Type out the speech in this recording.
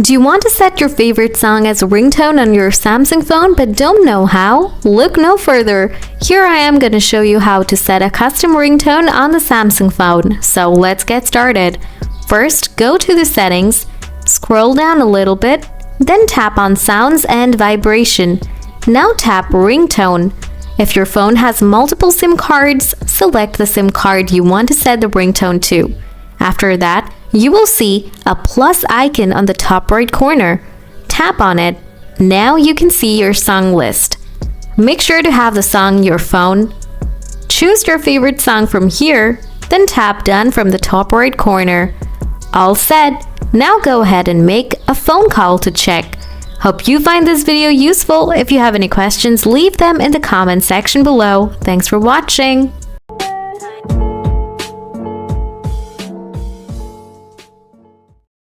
Do you want to set your favorite song as a ringtone on your Samsung phone but don't know how? Look no further. Here I am going to show you how to set a custom ringtone on the Samsung phone. So let's get started. First, go to the settings, scroll down a little bit, then tap on sounds and vibration. Now tap ringtone. If your phone has multiple SIM cards, select the SIM card you want to set the ringtone to. After that, you will see a plus icon on the top right corner. Tap on it. Now you can see your song list. Make sure to have the song in your phone. Choose your favorite song from here, then tap done from the top right corner. All set. Now go ahead and make a phone call to check. Hope you find this video useful. If you have any questions, leave them in the comment section below. Thanks for watching.